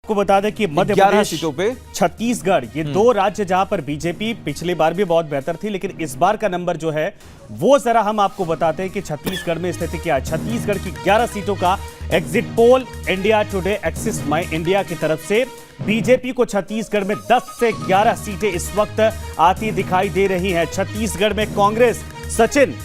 आपको बता दें कि मध्य 11 प्रदेश, सीटों पे छत्तीसगढ़, ये दो राज्य जहां पर बीजेपी पिछली बार भी बहुत बेहतर थी, लेकिन इस बार का नंबर जो है वो जरा हम आपको बताते हैं कि छत्तीसगढ़ में स्थिति क्या है। छत्तीसगढ़ की 11 सीटों का exit poll India today axis माई इंडिया की तरफ से बीजेपी को छत्तीसगढ़ में 10 से 11 सीटें इस वक्त आती दिखाई दे रही हैं। छत्तीसगढ़ में कांग्रेस सचिन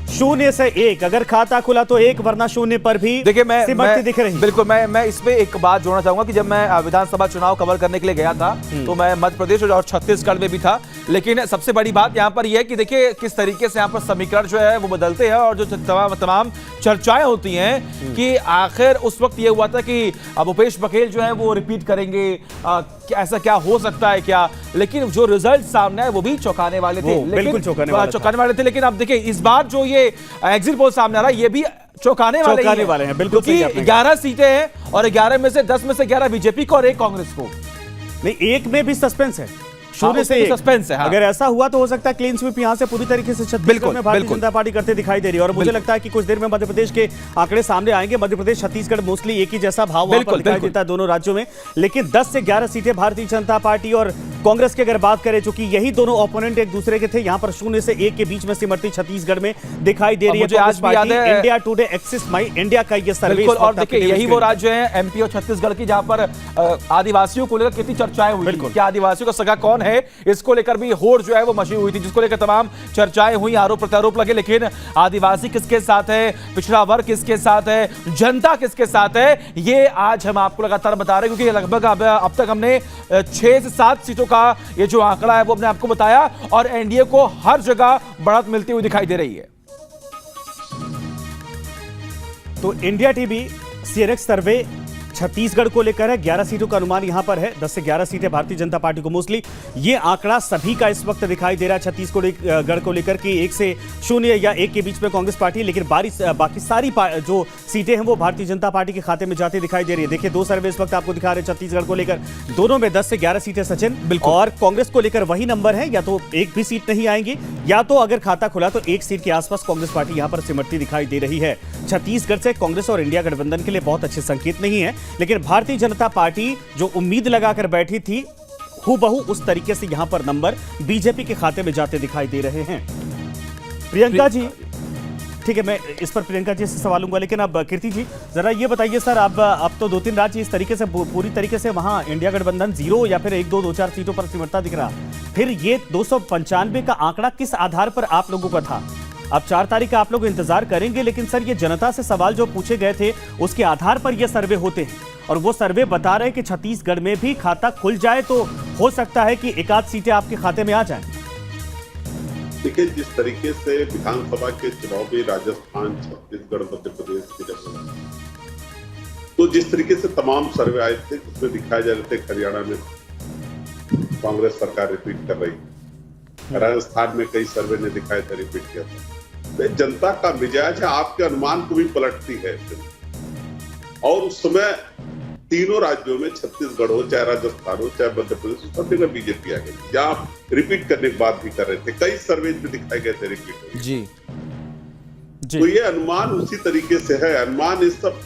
0 से 1, अगर खाता खुला तो 1 वरना 0 पर भी देखिए मैं दिख रही। बिल्कुल मैं इस पे एक बात जोड़ना चाहूंगा कि जब मैं विधानसभा चुनाव कवर करने के लिए गया था तो मैं मध्य प्रदेश और छत्तीसगढ़ में भी था, लेकिन सबसे बड़ी बात यहाँ पर यह है कि देखिए किस तरीके से यहाँ पर समीकरण जो है वो बदलते हैं और जो तमाम चर्चाएं होती हैं कि आखिर उस वक्त ये हुआ था कि भूपेश बघेल जो है वो रिपीट करेंगे, ऐसा क्या हो सकता है क्या, लेकिन जो रिजल्ट सामने आए वो भी चौंकाने वाले थे, बिल्कुल चौंकाने वाले थे। लेकिन अब देखिए इस बार जो ये एग्जिट पोल सामने आ रहा है ये भी चौंकाने वाले हैं बिल्कुल, क्योंकि 11 सीटें हैं और 11 में से 10 में से 11 बीजेपी को और 1 कांग्रेस को। नहीं, 1 में भी सस्पेंस है, 0 से 1 सस्पेंस है। अगर ऐसा हुआ तो हो सकता है क्लीन स्वीप यहां से पूरी तरीके से छत्तीसगढ़ में भारतीय जनता पार्टी करते दिखाई दे रही है। और मुझे लगता है कि कुछ देर में मध्य प्रदेश के आंकड़े सामने आएंगे। मध्य प्रदेश छत्तीसगढ़ मोस्टली एक ही जैसा भाव वहां पर दिखाई देता है दोनों राज्यों में, लेकिन 10 से 11 सीटें भारतीय जनता पार्टी और कांग्रेस की अगर बात करें, चूंकि यही दोनों ओपोनेंट एक दूसरे के थे, यहां पर 0 से 1 के बीच में सिमरती छत्तीसगढ़ में दिखाई दे रही है। आज भी याद है इंडिया टुडे एक्सिस माई इंडिया का ये सर्वे, और देखिए यही वो राज्य है एमपी और छत्तीसगढ़ की जहां पर आदिवासियों को लेकर कितनी चर्चाएं हुई थी, क्या आदिवासियों का सगा कौन है, इसको लेकर भी होड़ जो है वो मची हुई थी, जिसको लेकर तमाम चर्चाएं हुई, आरोप प्रत्यारोप लगे। लेकिन आदिवासी किसके साथ है, पिछड़ा वर्ग किसके साथ है, जनता किसके साथ है, ये आज हम आपको लगातार बता रहे हैं, क्योंकि लगभग अब तक हमने 6 से 7 सीटों का ये जो आंकड़ा है वो हमने आपको बताया और एनडीए को हर जगह बढ़त मिलती हुई दिखाई दे रही है। तो इंडिया टीवी सीएनएक्स सर्वे छत्तीसगढ़ को लेकर है, 11 सीटों का अनुमान यहां पर है, 10 से 11 सीटें भारतीय जनता पार्टी को मोस्टली। ये आंकड़ा सभी का इस वक्त दिखाई दे रहा है छत्तीसगढ़ को लेकर कि 1 से 0 या 1 के बीच में कांग्रेस पार्टी, लेकिन बाकी सारी जो सीटें हैं वो भारतीय जनता पार्टी के खाते में जाती दिखाई दे रही है। देखिए 2 सर्वे इस वक्त आपको दिखा रहे हैं छत्तीसगढ़ को लेकर, दोनों में 10 से 11 सीटें सचिन, और कांग्रेस को लेकर वही नंबर है, या तो 1 भी सीट नहीं आएंगी या तो अगर खाता खुला तो 1 सीट के आसपास कांग्रेस पार्टी यहां पर सिमटती दिखाई दे रही है। छत्तीसगढ़ से कांग्रेस और इंडिया गठबंधन के लिए बहुत अच्छे संकेत नहीं है, लेकिन भारतीय जनता पार्टी जो उम्मीद लगाकर बैठी थी हूबहू उस तरीके से यहां पर नंबर बीजेपी के खाते में जाते दिखाई दे रहे हैं। प्रियंका जी, ठीक है, मैं इस पर प्रियंका जी से सवाल लूंगा, लेकिन अब कीर्ति जी जरा ये बताइए सर, अब तो 2-3 राज्य इस तरीके से पूरी तरीके से वहां इंडिया गठबंधन 0 या फिर 1-2-2-4 सीटों पर सिमटता दिख रहा, फिर ये 295 का आंकड़ा किस आधार पर आप लोगों का था? अब 4 तारीख का आप लोग इंतजार करेंगे, लेकिन सर ये जनता से सवाल जो पूछे गए थे उसके आधार पर ये सर्वे होते हैं और वो सर्वे बता रहे हैं कि छत्तीसगढ़ में भी खाता खुल जाए तो हो सकता है कि 1-8 सीटें आपके खाते में आ जाएं। देखिए, जिस तरीके से विधानसभा के चुनाव में राजस्थान, छत्तीसगढ़, मध्य प्रदेश के जब तो जिस तरीके से तमाम सर्वे आए थे उसमें दिखाया जा रहे थे हरियाणा में कांग्रेस सरकार रिपीट कर रही है, राजस्थान में कई सर्वे ने दिखाया था रिपीट किया था। तो जनता का मिजाज है, आपके अनुमान को भी पलटती है, और उस समय तीनों राज्यों में छत्तीसगढ़ हो चाहे राजस्थान हो चाहे मध्य प्रदेश हो, सब जगह बीजेपी आ गई, जहां रिपीट करने की बात भी कर रहे थे, कई सर्वे में दिखाए गए थे रिपीट जी। तो ये अनुमान उसी तरीके से है, अनुमान इस सब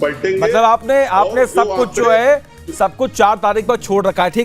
पलटेंगे, मतलब आपने सब कुछ जो है सब कुछ 4 तारीख पर छोड़ रखा है, ठीक है।